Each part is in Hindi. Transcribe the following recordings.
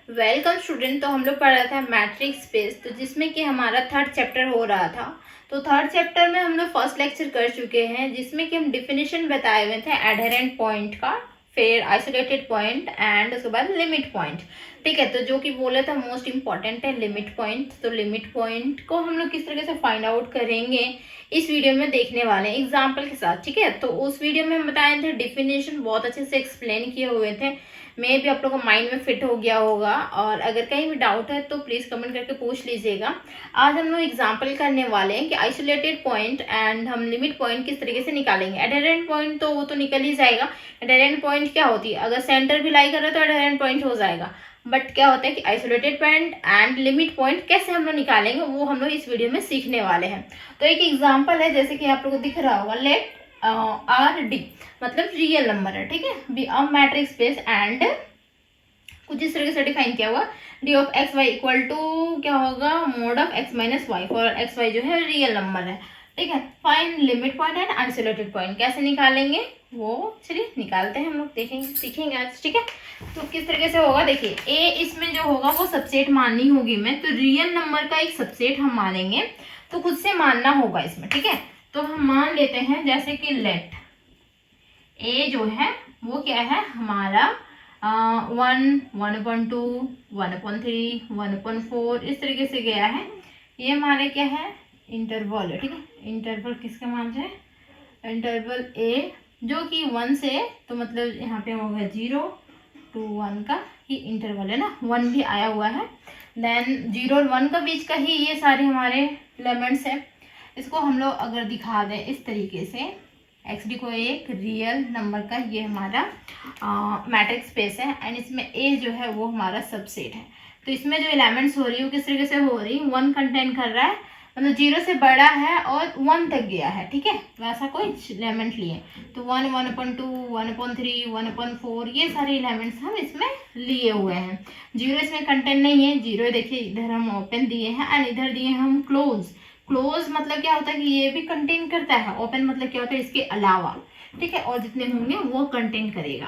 Welcome student. तो हम लोग पढ़ रहा था मैट्रिक्स स्पेस, तो जिसमें कि हमारा थर्ड चैप्टर हो रहा था। तो थर्ड चैप्टर में हम लोग फर्स्ट लेक्चर कर चुके हैं, जिसमें कि हम डिफिनेशन बताए हुए थे एडहेरेंट पॉइंट का, फिर आइसोलेटेड पॉइंट एंड उसके बाद लिमिट पॉइंट। ठीक है, तो जो कि बोला था मोस्ट इंपॉर्टेंट है लिमिट पॉइंट। तो लिमिट पॉइंट को हम लोग किस तरीके से फाइंड आउट करेंगे इस वीडियो में देखने वाले हैं एग्जाम्पल के साथ। ठीक है, तो उस वीडियो में हम बताए थे डिफिनेशन बहुत अच्छे से एक्सप्लेन किए हुए थे। मे भी आप लोगों को माइंड में फिट हो गया होगा, और अगर कहीं भी डाउट है तो प्लीज़ कमेंट करके पूछ लीजिएगा। आज हम लोग एग्जांपल करने वाले हैं कि आइसोलेटेड पॉइंट एंड हम लिमिट पॉइंट किस तरीके से निकालेंगे। एडहेरेंट पॉइंट तो वो तो निकल ही जाएगा। एडहेरेंट पॉइंट क्या होती है, अगर सेंटर भी लाई कर रहा है तो एडहेरेंट पॉइंट हो जाएगा। बट क्या होता है कि isolated point and limit point कैसे हम लोग निकालेंगे वो हम लोग इस वीडियो में सीखने वाले हैं। तो एक एग्जाम्पल है, जैसे कि आप लोगों को दिख रहा होगा, लेट आर डी मतलब रियल नंबर है। ठीक है, be a metric space and कुछ इस तरीके से डिफाइन किया हुआ, D of X Y equal to क्या होगा, mod of X minus Y, for X Y जो है रियल नंबर है। ठीक है, find limit point and isolated point कैसे निकालेंगे वो चलिए निकालते हैं, हम लोग देखेंगे सीखेंगे आज। ठीक है, तो किस तरीके से होगा देखिए, ए इसमें जो होगा वो सबसेट माननी होगी मैं, तो रियल नंबर का एक सबसेट हम मानेंगे, तो खुद से मानना होगा इसमें। ठीक है, तो हम मान लेते हैं जैसे कि लेट ए जो है वो क्या है हमारा 1, 1/2, 1/3, 1/4 इस तरीके से गया है। ये हमारे क्या है इंटरवल है। ठीक है, इंटरवल किसका मान रहे हैं, इंटरवल ए जो कि 1 से, तो मतलब यहाँ पे होगा 0 to 1 का ही इंटरवल है ना, 1 भी आया हुआ है। देन 0 और 1 का बीच का ही ये सारे हमारे एलिमेंट्स है। इसको हम लोग अगर दिखा दें इस तरीके से, एक्स डी को एक रियल नंबर का ये हमारा मैट्रिक्स स्पेस है एंड इसमें ए जो है वो हमारा सबसेट है। तो इसमें जो एलिमेंट्स हो रही है वो किस तरीके से हो रही है, 1 कंटेन कर रहा है, मतलब 0 से बड़ा है और 1 तक गया है। ठीक है, वैसा कोई एलिमेंट लिए तो 1, 1/2, 1/3, 1/4 ये सारे एलिमेंट्स हम इसमें लिए हुए हैं। 0 इसमें कंटेंट नहीं है, 0 देखिए इधर हम ओपन दिए हैं एंड इधर दिए हम क्लोज। क्लोज मतलब क्या होता है कि ये भी कंटेन करता है, ओपन मतलब क्या होता है इसके अलावा। ठीक है, और जितने होंगे वो कंटेन करेगा।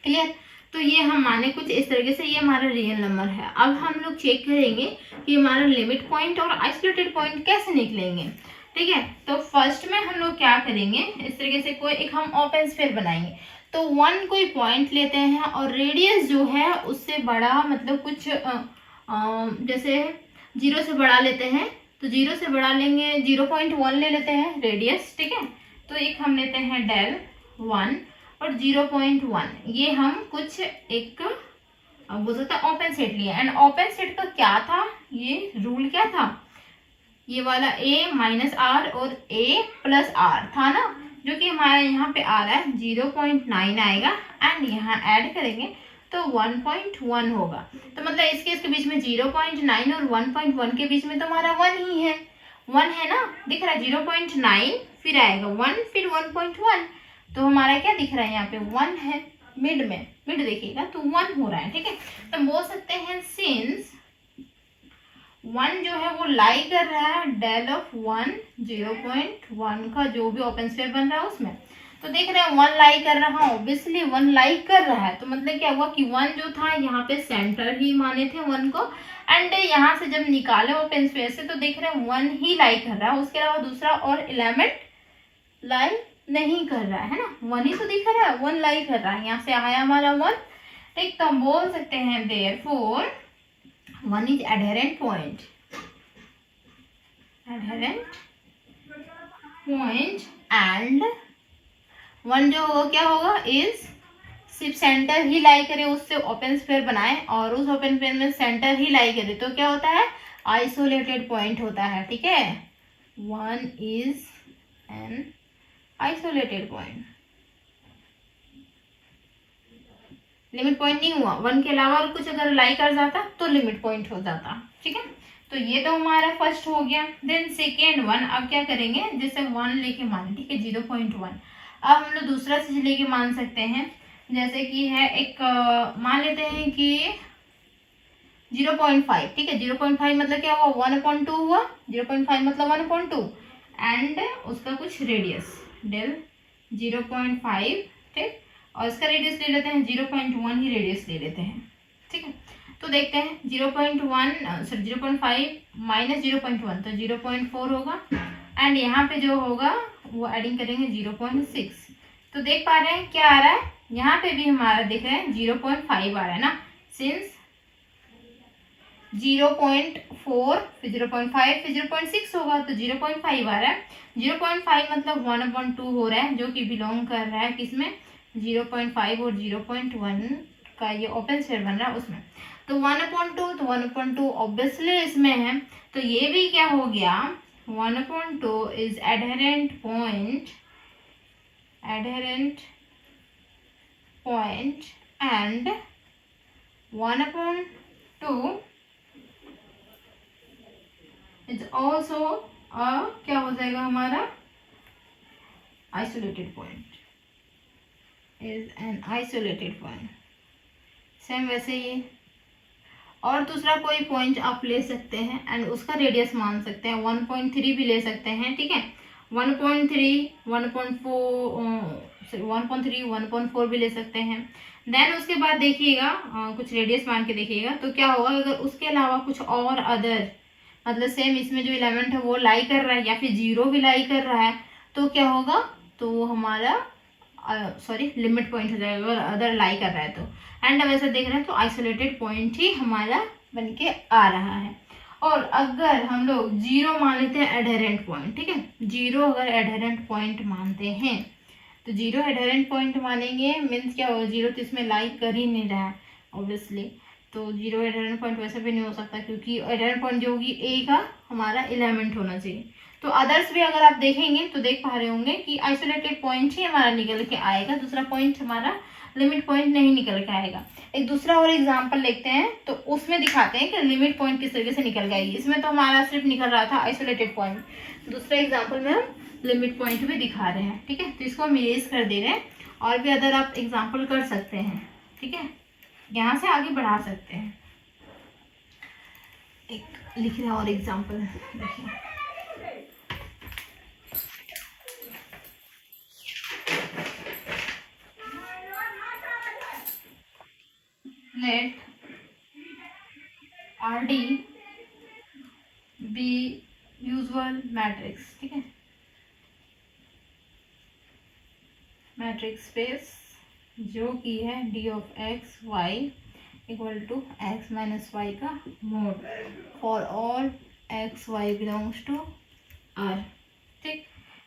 क्लियर, तो ये हम माने कुछ इस तरीके से, ये हमारा रियल नंबर है। अब हम लोग चेक करेंगे कि हमारा लिमिट पॉइंट और आइसोलेटेड पॉइंट कैसे निकलेंगे। ठीक है, तो फर्स्ट में हम लोग क्या करेंगे, इस तरीके से कोई एक हम ओपन स्फीयर बनाएंगे। तो 1 कोई पॉइंट लेते हैं और रेडियस जो है उससे बड़ा, मतलब कुछ जैसे 0 से बड़ा लेते हैं, तो 0 से बड़ा लेंगे, 0.1 ले लेते हैं रेडियस। ठीक है, तो एक हम लेते हैं डेल 1 और 0.1, ये हम कुछ एक बोल सकते हैं ओपन सेट लिया। एंड ओपन सेट का क्या था, ये रूल क्या था, ये वाला a माइनस आर और a प्लस आर था ना, जो कि हमारा यहाँ पे आ रहा है 0.9 आएगा एंड यहाँ ऐड करेंगे तो 1.1 होगा। तो मतलब इसके बीच में 0.9 और 1.1 के बीच में तो हमारा 1 ही है, 1 है ना, दिख रहा है 0.9 फिर आएगा 1 फिर 1.1, तो हमारा क्या दिख रहा है यहाँ पे 1 है, मिड में, मिड देखिएगा तो 1 हो रहा है। ठीक है, तो हम बोल सकते हैं सिंस 1 जो है वो लाई कर रहा है डेल ऑफ 1 0.1 का जो भी ओपन स्फीयर बन रहा है उसमें, तो देख रहे हैं 1 लाई कर रहा है, ऑब्वियसली 1 लाई कर रहा है, तो मतलब क्या हुआ कि 1 जो था यहाँ पे सेंटर ही माने थे 1 को, एंड यहाँ से जब निकाले ओपन स्फीयर से तो देख रहे हैं 1 ही लाई कर रहा है, उसके अलावा दूसरा और एलिमेंट लाई नहीं कर रहा है ना, 1 ही तो दिख रहा है, 1 लाई कर रहा है, यहाँ से आया हमारा 1। ठीक, तो हम बोल सकते हैं therefore 1 is adherent point and 1 जो होगा क्या होगा इज सिर्फ सेंटर ही लाई करे, उससे ओपन स्फीयर बनाए और उस ओपन स्फीयर में सेंटर ही लाई करे तो क्या होता है आइसोलेटेड पॉइंट होता है। ठीक है, 1 is an isolated point. Limit point नहीं हुआ, 1 के अलावा और कुछ अगर लाई कर जाता तो लिमिट पॉइंट हो जाता। ठीक है, तो ये तो हमारा फर्स्ट हो गया। देन सेकेंड वन, अब क्या करेंगे, जैसे 1 लेके मान, ठीक है 0.1, अब हम लोग दूसरा चीज लेके मान सकते हैं, जैसे कि है एक मान लेते हैं कि 0.5। ठीक है, 0.5 मतलब क्या हुआ 1/2 हुआ, 0.5 मतलब 1/2 एंड उसका कुछ रेडियस डेल 0.5। ठीक, और इसका रेडियस ले लेते हैं 0.1 ही रेडियस ले लेते हैं। ठीक है, तो देखते हैं 0.5 माइनस 0.1 तो 0.4 होगा, एंड यहाँ पे जो होगा वो एडिंग करेंगे 0.6। तो देख पा रहे हैं क्या आ रहा है, यहाँ पे भी हमारा दिख रहा है 0.5 आ रहा है ना, सिंस 0.4 फिर 0.5 फिर 0.6 होगा तो 0.5 आ रहा है। 0.5 मतलब 1/2 हो रहा है, जो कि बिलोंग कर रहा है किसमें, 0.5 और 0.1 का ये ओपन स्फीयर बन रहा है उसमें। तो 1/2 तो 1/2 ऑब्वियसली इसमें है, तो ये भी क्या हो गया, 1/2 is adherent point and 1/2 is also क्या हो जाएगा हमारा, isolated point, is an isolated point. Same वैसे ही और दूसरा कोई पॉइंट आप ले सकते हैं एंड उसका रेडियस मान सकते हैं, 1.3 भी ले सकते हैं, ठीक है, 1.3 1.4 भी ले सकते हैं। देन उसके बाद देखिएगा कुछ रेडियस मान के देखिएगा तो क्या होगा, अगर उसके अलावा कुछ और अदर मतलब सेम इसमें जो एलिमेंट है वो लाई कर रहा है या फिर जीरो भी लाई कर रहा है तो क्या होगा, तो वो हमारा लिमिट पॉइंट हो जाएगा अगर अदर लाई कर रहा है तो। एंड अब ऐसा देख रहे हैं तो आइसोलेटेड पॉइंट ही हमारा बन के आ रहा है। और अगर हम लोग जीरो मान लेते हैं एडहेरेंट पॉइंट, ठीक है, जीरो अगर एडहेरेंट पॉइंट मानते हैं तो जीरो एडहेरेंट पॉइंट मानेंगे मीन्स क्या होगा, जीरो तो इसमें लाई कर ही नहीं रहा है ऑब्वियसली, तो जीरो एडहेरेंट पॉइंट वैसे भी नहीं हो सकता क्योंकि एडहेरेंट पॉइंट जो होगी ए का हमारा एलिमेंट होना चाहिए। तो अदर्स भी अगर आप देखेंगे तो देख पा रहे होंगे कि आइसोलेटेड पॉइंट ही हमारा निकल के आएगा, दूसरा पॉइंट हमारा लिमिट पॉइंट नहीं निकल के आएगा। एक दूसरा और एग्जांपल लेते हैं तो उसमें दिखाते हैं कि लिमिट पॉइंट किस तरीके से निकल गई। इसमें तो हमारा सिर्फ निकल रहा था आइसोलेटेड पॉइंट, दूसरे एग्जांपल में हम लिमिट पॉइंट भी दिखा रहे हैं, ठीक है, तो इसको हम इरेज कर दे रहे हैं। और भी अदर आप एग्जाम्पल कर सकते हैं, ठीक है, यहाँ से आगे बढ़ा सकते हैं। एक लिख रहे हैं और एग्जाम्पल देखिए, let RD be usual matrix, ठीक है, मैट्रिक्स स्पेस जो कि है D of x y equal to x minus y का mod for all x y belongs to R, ठीक।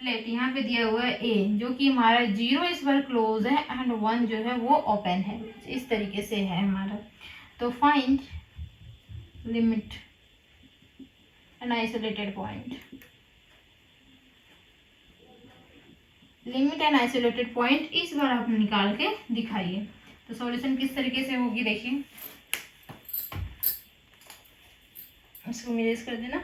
लेट यहाँ पे दिया हुआ है a जो कि हमारा जीरो इस बार क्लोज है एंड 1 जो है वो ओपन है, इस तरीके से है हमारा। तो find limit an isolated point, limit and isolated point इस बार आप निकाल के दिखाइए। तो सॉल्यूशन किस तरीके से होगी देखिए, इसको इरेज कर देना।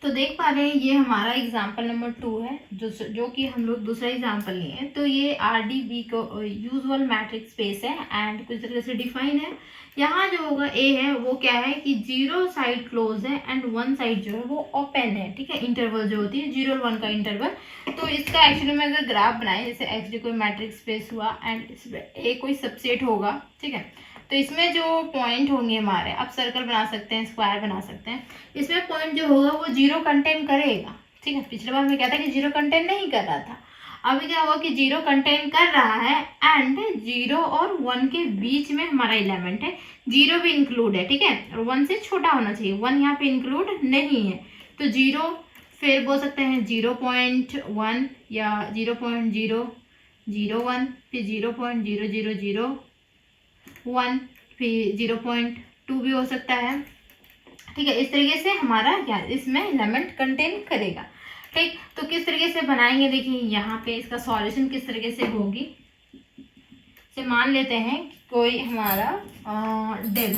तो देख पा रहे हैं ये हमारा एग्जाम्पल नंबर 2 है जो कि हम लोग दूसरा एग्जाम्पल लिए हैं। तो ये RDB को यूजुअल मैट्रिक्स स्पेस है एंड कुछ तरह से डिफाइन है। यहाँ जो होगा ए है वो क्या है कि जीरो साइड क्लोज है एंड 1 साइड जो है वो ओपन है, ठीक है, इंटरवल जो होती है 0 और 1 का इंटरवल। तो इसका एक्चुअली में अगर ग्राफ बनाए जैसे एक्चुअली कोई मैट्रिक्स स्पेस हुआ एंड इसमें ए कोई सबसेट होगा, ठीक है, तो इसमें जो पॉइंट होंगे हमारे, आप सर्कल बना सकते हैं, स्क्वायर बना सकते हैं, इसमें पॉइंट जो होगा वो जीरो कंटेन करेगा, ठीक है। पिछले बार में क्या था कि जीरो कंटेन नहीं कर रहा था, अभी क्या हुआ कि जीरो कंटेन कर रहा है एंड 0 और 1 के बीच में हमारा एलिमेंट है, 0 भी इंक्लूड है, ठीक है, और 1 से छोटा होना चाहिए, 1 यहाँ पे इंक्लूड नहीं है। तो 0 फिर बोल सकते हैं 0.1 या 0.001 फिर 0.0001 फिर 0.2 भी हो सकता है, ठीक है। इस तरीके से हमारा क्या इसमें एलिमेंट कंटेन करेगा, ठीक। तो किस तरीके से बनाएंगे देखिए, यहाँ पे इसका सॉल्यूशन किस तरीके से होगी। से मान लेते हैं कोई हमारा डेल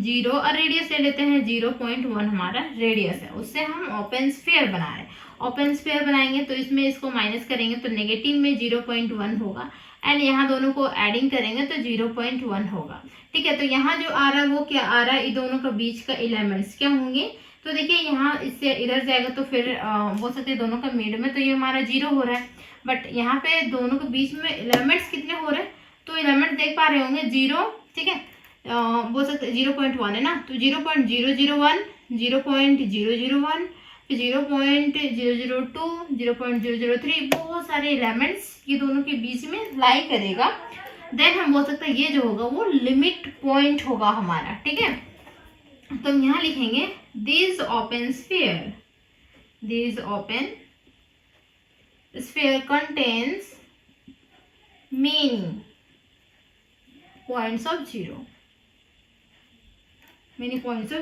0 और रेडियस ले लेते हैं 0.1 हमारा रेडियस है, उससे हम ओपन स्फीयर बना रहे हैं। ओपन स्फीयर बनाएंगे तो इसमें इसको माइनस करेंगे तो नेगेटिव में 0.1 होगा एंड यहाँ दोनों को एडिंग करेंगे तो 0.1 होगा, ठीक है। तो यहाँ जो आ रहा है वो क्या आ रहा है, इन दोनों का बीच का एलिमेंट्स क्या होंगे, तो देखिए यहाँ इससे इधर जाएगा तो फिर बोल सकते हैं दोनों का मिड में, तो ये हमारा 0 हो रहा है। बट यहाँ पे दोनों के बीच में एलिमेंट्स कितने हो रहे हैं, तो एलिमेंट देख पा रहे होंगे 0, ठीक है, बोल सकते हैं 0.1 है ना, तो 0.001, 0.001, फिर 0.002, 0.003, बहुत सारे एलिमेंट्स ये दोनों के बीच में लाई करेगा। देन हम बोल सकते हैं ये जो होगा वो लिमिट पॉइंट होगा हमारा, ठीक है। तो हम यहाँ लिखेंगे this open sphere contains many points of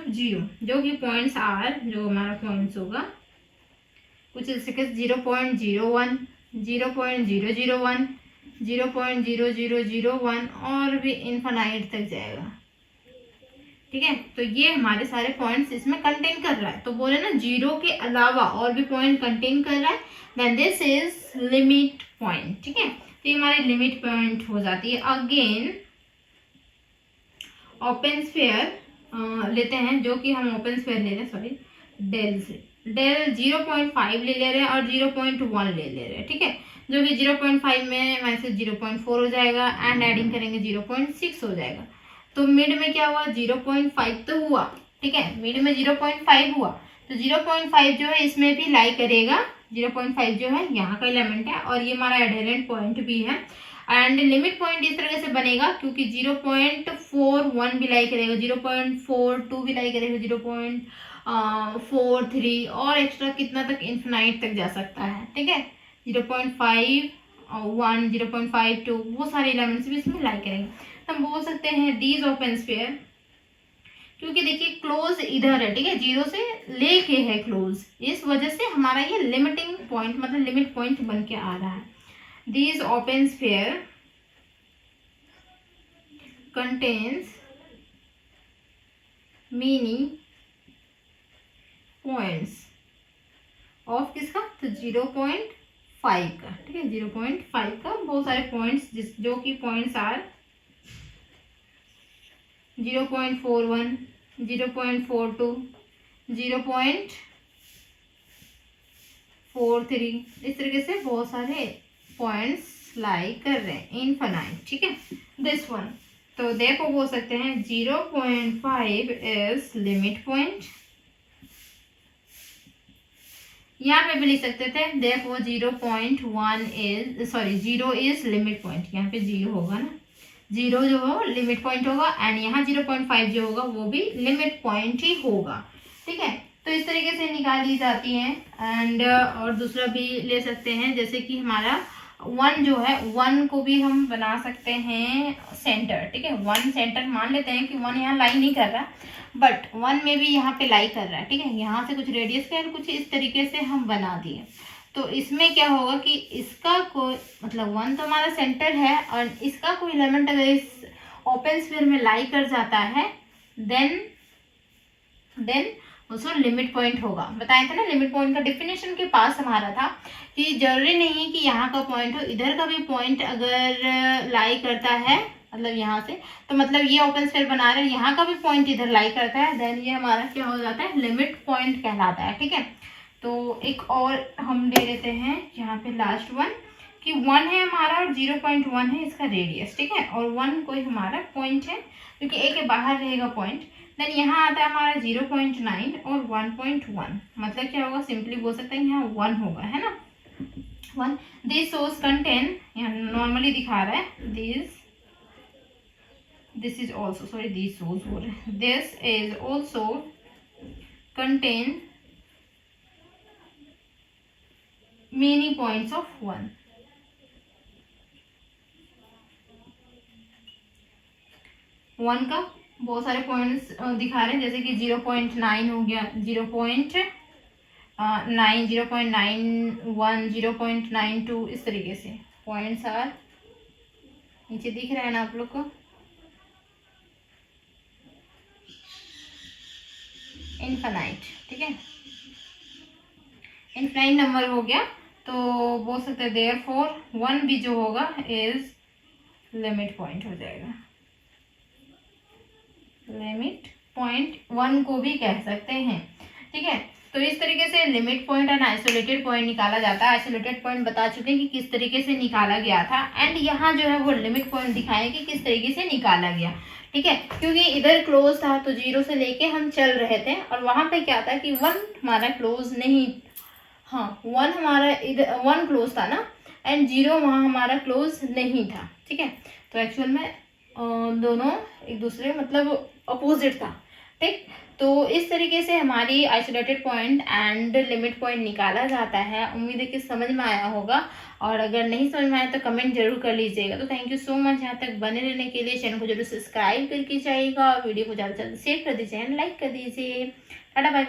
zero, जो कि पॉइंट्स आर, जो हमारा पॉइंट्स होगा कुछ इस तरीके से 0.01, 0.001, 0.0001 और भी इनफाइनाइट तक जाएगा, ठीक है। तो ये हमारे सारे पॉइंट्स इसमें कंटेन कर रहा है। तो बोले ना 0 के अलावा और भी पॉइंट कंटेन कर रहा है, then this is limit point, ठीक है। तो ये हमारी लिमिट पॉइंट हो जाती है। अगेन ओपन स्फीयर लेते हैं, जो कि हम ओपन स्फीयर ले रहे हैं, सॉरी डेल से, डेल 0.5 ले रहे हैं और 0.1 ले रहे हैं, ठीक है, जो कि 0.5 में वैसे 0.4 हो जाएगा एंड एडिंग करेंगे 0.6 हो जाएगा। तो मिड में क्या हुआ, 0.5 तो हुआ, ठीक है, मिड में 0.5 हुआ, तो 0.5 जो है इसमें भी लाई करेगा। 0.5 जो है यहाँ का एलिमेंट है और ये हमारा एडहेरेंट पॉइंट भी है। एंड लिमिट पॉइंट इस तरह से बनेगा क्योंकि 0.41 भी लाई करेगा, 0.42 भी लाई करेगा, 0.43 और एक्स्ट्रा कितना तक, इन्फिनाइट तक जा सकता है, ठीक है। 0.51, 0.52 वो सारे एलिमेंट्स भी इसमें लाई करेंगे। हम बोल सकते हैं दीज ओपन स्फीयर, क्योंकि देखिए क्लोज इधर है, ठीक है, 0 से लेके है क्लोज, इस वजह से हमारा ये लिमिटिंग पॉइंट मतलब लिमिट पॉइंट बन के आ रहा है। These open sphere contains many points of किसका, तो 0.5 का, ठीक है, 0.5 का बहुत सारे पॉइंट्स जो कि पॉइंट्स आर 0.41, 0.42, 0.43, इस तरीके से बहुत सारे पॉइंट्स लाई कर रहे हैं इनफाइनाइट, ठीक है। दिस वन, तो देखो बोल सकते हैं 0.5 इज लिमिट पॉइंट, यहाँ पे भी लिख सकते थे देखो 0.1 is, sorry 0 is limit point, यहाँ पे 0 होगा ना, 0 जो हो लिमिट पॉइंट होगा एंड यहाँ 0.5 जो होगा वो भी लिमिट पॉइंट ही होगा, ठीक है। तो इस तरीके से निकाली जाती हैं। एंड और दूसरा भी ले सकते हैं, जैसे कि हमारा 1 जो है, 1 को भी हम बना सकते हैं सेंटर, ठीक है, 1 सेंटर मान लेते हैं कि 1 यहाँ लाई नहीं कर रहा, बट 1 में भी यहाँ पे लाई कर रहा है, ठीक है, यहाँ से कुछ रेडियस का कुछ इस तरीके से हम बना दिए। तो इसमें क्या होगा कि इसका कोई मतलब 1 तो हमारा सेंटर है और इसका कोई एलिमेंट अगर इस ओपन स्फीयर में लाई कर जाता है देन उसको लिमिट पॉइंट होगा। बताया था ना, लिमिट पॉइंट का डेफिनेशन के पास हमारा था कि जरूरी नहीं कि यहाँ का पॉइंट हो, इधर का भी पॉइंट अगर लाई करता है मतलब यहाँ से, तो मतलब ये ओपन स्फीयर बना रहे हैं, यहाँ का भी पॉइंट इधर लाई करता है, देन ये हमारा क्या हो जाता है, लिमिट पॉइंट कहलाता है, ठीक है। तो एक और हम ले लेते हैं यहाँ पे लास्ट वन, कि 1 है हमारा और 0.1 है इसका रेडियस, ठीक है, और 1 कोई हमारा पॉइंट है क्योंकि ए के बाहर रहेगा पॉइंट। देन यहाँ आता है हमारा 0.9 और 1.1, मतलब क्या होगा, सिंपली बोल सकते हैं यहाँ 1 होगा, है ना, 1। दिस सोर्स कंटेन, यहाँ नॉर्मली दिखा रहा है this is also, sorry this source हो रहा है, this is also contain many points of 1। One का बहुत सारे पॉइंट्स दिखा रहे हैं, जैसे कि 0.9 हो गया, 0.9, 0.91, 0.92, इस तरीके से पॉइंट्स आर नीचे दिख रहा है ना आप लोग को, इनफाइनाइट, ठीक है, इनफाइनाइट नंबर हो गया। तो बोल सकते हैं देयरफॉर 1 भी जो होगा इज लिमिट पॉइंट हो जाएगा, लिमिट पॉइंट 1 को भी कह सकते हैं, ठीक है। तो इस तरीके से limit point and isolated point निकाला जाता है। आइसोलेटेड पॉइंट बता चुके हैं कि किस तरीके से निकाला गया था, एंड यहाँ जो है वो लिमिट पॉइंट दिखाएं कि किस तरीके से निकाला गया। ठीक है, क्योंकि इधर क्लोज था तो 0 से लेके हम चल रहे थे, और वहां पे क्या था कि 1 हमारा क्लोज नहीं, हाँ 1 हमारा इधर 1 क्लोज था ना, एंड 0 वहाँ हमारा क्लोज नहीं था। ठीक है, तो एक्चुअल में दोनों एक दूसरे मतलब अपोजिट था। ठीक, तो इस तरीके से हमारी isolated point and limit point निकाला जाता है। उम्मीद है कि समझ में आया होगा, और अगर नहीं समझ में आया तो कमेंट जरूर कर लीजिएगा। तो थैंक यू सो मच यहाँ तक बने रहने के लिए। चैनल को जरूर सब्सक्राइब करके जाइएगा, वीडियो को ज़्यादा से ज़्यादा शेयर कर दीजिए एंड लाइक कर दीजिए। Tata bye.